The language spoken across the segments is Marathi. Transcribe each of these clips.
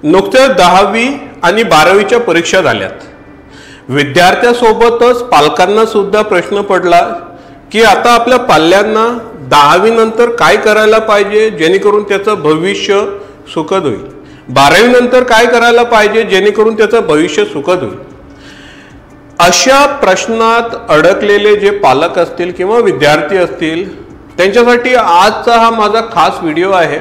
नुकत्याच 10वी आणि 12वीच्या परीक्षा झाल्यात। विद्यार्थ्यांसोबतच पालकांना सुद्धा प्रश्न पडला की आता आपल्या पाल्यांना 10वी नंतर काय करायला पाहिजे जेणेकरून त्याचं भविष्य सुखद होईल, 12वी नंतर काय करायला पाहिजे जेणेकरून त्याचं भविष्य सुखद होईल। अशा प्रश्नात अडकलेले जे पालक असतील किंवा विद्यार्थी असतील त्यांच्यासाठी आजचा हा माझा खास व्हिडिओ आहे।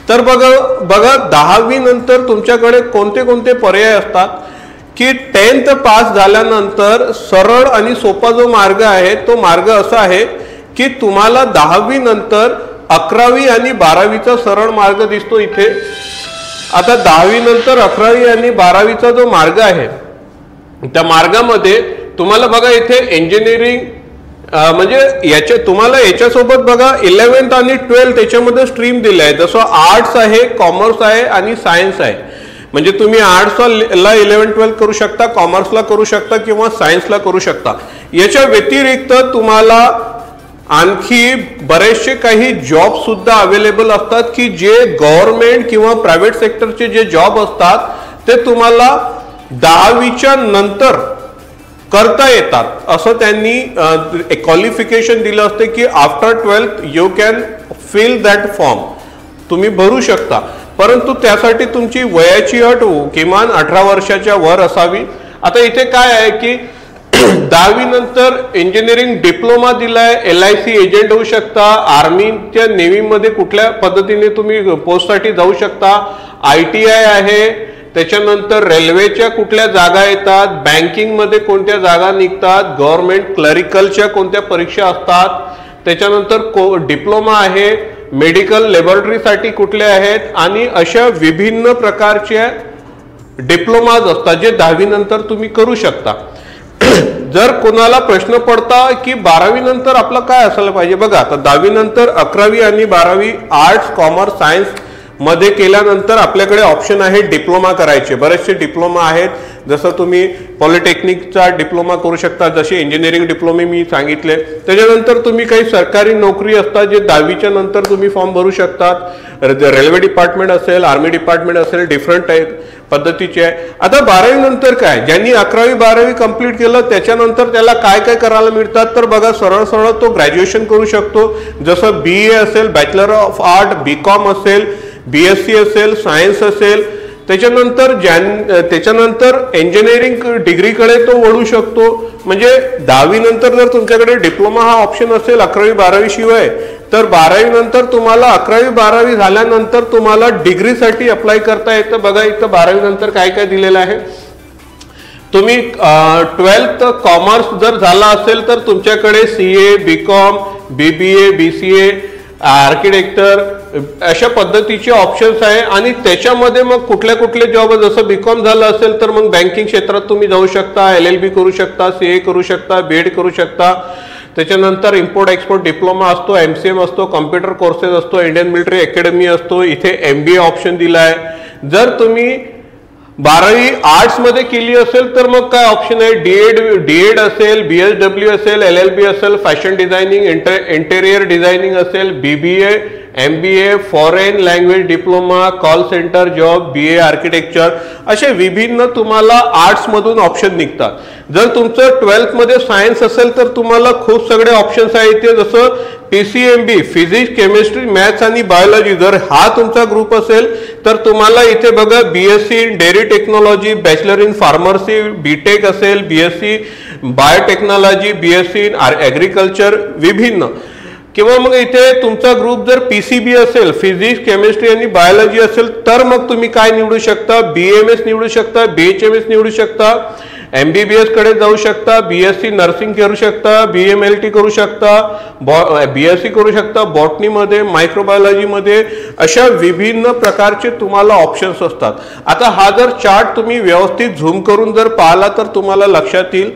तर बघा 10वी नंतर तुमच्याकडे कोणते कोणते पर्याय असतात की 10th पास झाल्यानंतर सरळ आणि सोपा जो मार्ग आहे तो मार्ग असा आहे की तुम्हाला 10वी नंतर 11वी आणि 12वीचा सरळ मार्ग दिसतो इथे। आता 10वी नंतर 11वी आणि 12वीचा जो मार्ग आहे त्या मार्गामध्ये तुम्हाला बघा इथे इंजिनिअरिंग म्हणजे तुम्हाला याच्यासोबत बघा 11th आणि 12th त्याच्यामध्ये स्ट्रीम दिले आहे, जसं आर्ट्स आहे, कॉमर्स आहे आणि सायन्स आहे। म्हणजे तुम्ही आर्ट्सला 11-12 करू शकता, कॉमर्सला करू शकता किंवा सायन्सला करू शकता। याच्या व्यतिरिक्त तुम्हाला आणखी बरेचसे काही जॉब सुद्धा अवेलेबल असतात की जे गव्हर्नमेंट किंवा प्रायव्हेट सेक्टरचे जे जॉब असतात ते तुम्हाला 10वीच्या नंतर करता येतात। असं त्यांनी क्वालिफिकेशन दिलं असते की after 12th you can fill that form, तुम्ही भरू शकता, परंतु त्यासाठी तुमची वयाची अट किमान 18 वर्षाच्या वर असावी। आता इथे काय आहे की 10वी नंतर इंजिनिअरिंग डिप्लोमा दिलाय, LIC एजंट होऊ शकता, आर्मीच्या नेव्हीमध्ये कुठल्या पद्धतीने तुम्ही पोस्टसाठी जाऊ शकता, ITI आहे, त्याच्यानंतर रेल्वेच्या कुठल्या जागा येतात, बँकिंगमध्ये कोणत्या जागा निघतात, गव्हर्नमेंट क्लरिकलच्या कोणत्या परीक्षा असतात, त्याच्यानंतर डिप्लोमा आहे, मेडिकल लॅबोरेटरीसाठी कुठले आहेत आणि अशा विभिन्न प्रकारच्या डिप्लोमाज असतात जे 10वी नंतर तुम्ही करू शकता। जर कोणाला प्रश्न पडता की 12वी नंतर आपलं काय असायला पाहिजे, बघा आता 10वी नंतर 11वी आणि 12वी आर्ट्स, कॉमर्स, सायन्स मध्ये केल्यानंतर आपल्याकडे ऑप्शन आहे डिप्लोमा करायचे। बरेचसे डिप्लोमा आहेत, जसं तुम्ही पॉलिटेक्निकचा डिप्लोमा करू शकता, जसे इंजिनिअरिंग डिप्लोमे मी सांगितले। त्याच्यानंतर तुम्ही काही सरकारी नोकरी असतात जे 10वीच्या नंतर तुम्ही फॉर्म भरू शकतात, रेल्वे डिपार्टमेंट असेल, आर्मी डिपार्टमेंट असेल, डिफरंट टाईप पद्धतीचे आहे। आता 12वी नंतर काय, ज्यांनी 11वी 12वी कंप्लीट केलं त्याच्यानंतर त्याला काय काय करायला मिळतात, तर बघा सरळ सरळ तो ग्रॅज्युएशन करू शकतो, जसं BA असेल, बॅचलर ऑफ आर्ट, BCom असेल, BSc असेल, सायन्स असेल, त्याच्यानंतर इंजिनिअरिंग डिग्रीकडे तो वळू शकतो। म्हणजे 10वी नंतर जर तुमच्याकडे डिप्लोमा हा ऑप्शन असेल 11वी 12वी शिवाय, तर 12वी नंतर तुम्हाला 11वी 12वी झाल्यानंतर तुम्हाला डिग्रीसाठी अप्लाय करता येतं। बघा इथं 12वी नंतर काय काय दिलेलं आहे, तुम्ही 12th कॉमर्स जर झाला असेल तर तुमच्याकडे CA, BCom, BBA, BCA, architecture अशा पद्धतीचे ऑप्शन्स आहे आणि त्याच्यामध्ये मग कुठल्या कुठले जॉब, जसं BCom झालं असेल तर मग बँकिंग क्षेत्रात तुम्ही जाऊ शकता, LLB करू शकता, CA करू शकता, BEd करू शकता। त्याच्यानंतर इम्पोर्ट एक्सपोर्ट डिप्लोमा असतो, MCM असतो, कॉम्प्युटर कोर्सेस असतो, इंडियन मिलिटरी अकॅडमी असतो, इथे MBA ऑप्शन दिला आहे। जर तुम्ही 12वी आर्ट्स मध्ये केली असेल तर मग काय ऑप्शन आहे, DEd असेल, BSW असेल, LLB असेल, फॅशन डिझायनिंग, इंटेरियर डिझायनिंग असेल, BBA, MBA, foreign language diploma, call centre job, BA architecture, असे विभिन्न तुम्हाला आर्ट्स मधून ऑप्शन निघतात। जर तुमचं 12th मध्ये सायन्स असेल तर तुम्हाला खूप सगळे ऑप्शन्स आहेत, जसं PCMB, फिजिक्स, केमिस्ट्री, मॅथ्स आणि बायोलॉजी। जर हा तुमचा ग्रुप असेल तर तुम्हाला इथे बघा BSc in dairy technology, bachelor in pharmacy, BTech असेल, BSc biotechnology, BSc in agriculture, विभिन्न। किंवा मग इथे तुमचा ग्रुप जर PCB असेल, फिजिक्स, केमिस्ट्री आणि बायोलॉजी असेल तर मग तुम्ही काय निवडू शकता, BMS निवडू शकता, BHMS निवडू शकता, MBBS कडे जाऊ शकता, BSc नर्सिंग करू शकता, BMLT करू शकता, BSc करू शकता, बॉटनी मध्ये, मायक्रोबायोलॉजी मध्ये, अशा विभिन्न प्रकारचे तुम्हाला ऑप्शन्स असतात। आता हा जर चार्ट तुम्ही व्यवस्थित झूम करून जर पाहिला तर तुम्हाला लक्षात येईल,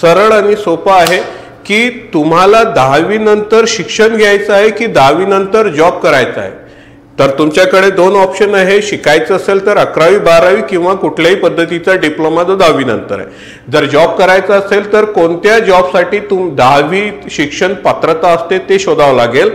सरळ आणि सोपा आहे की तुम्हाला 10वी नंतर शिक्षण घ्यायचं आहे की 10वी नंतर जॉब करायचा आहे। तर तुमच्याकडे दोन ऑप्शन आहे, शिकायचं असेल तर 11वी 12वी किंवा कुठल्याही पद्धतीचा डिप्लोमा जो 10वी नंतर आहे। जर जॉब करायचा असेल तर कोणत्या जॉबसाठी 10वी शिक्षण पात्रता असते ते शोधावं लागेल।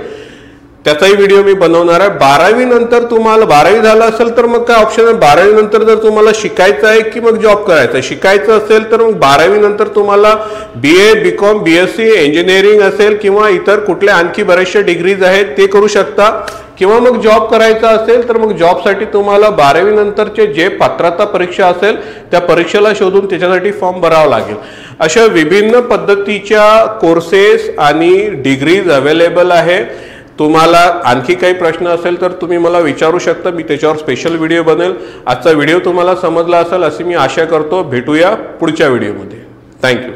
त्याचाही व्हिडिओ मी बनवणार आहे। 12वी नंतर तुम्हाला 12वी झालं असेल तर मग काय ऑप्शन आहे, 12वी नंतर जर तुम्हाला शिकायचं आहे की मग जॉब करायचं, शिकायचं असेल तर मग 12वी नंतर तुम्हाला BA BCom BSc इंजिनिअरिंग असेल किंवा इतर कुठल्या आणखी बरेचशे डिग्रीज आहेत ते करू शकता, किंवा मग जॉब करायचा असेल तर मग जॉबसाठी तुम्हाला 12वी नंतरचे जे पात्रता परीक्षा असेल त्या परीक्षेला शोधून त्याच्यासाठी फॉर्म भरावा लागेल। अशा विभिन्न पद्धतीच्या कोर्सेस आणि डिग्रीज अवेलेबल आहे। तुम्हाला आणखी काही प्रश्न असेल तर तुम्ही मला विचारू शकता, मी त्याच्यावर स्पेशल व्हिडिओ बनवेल। आजचा व्हिडिओ तुम्हाला समजला असेल अशी मी आशा करतो। भेटूया पुढच्या व्हिडिओमध्ये। थँक्यू।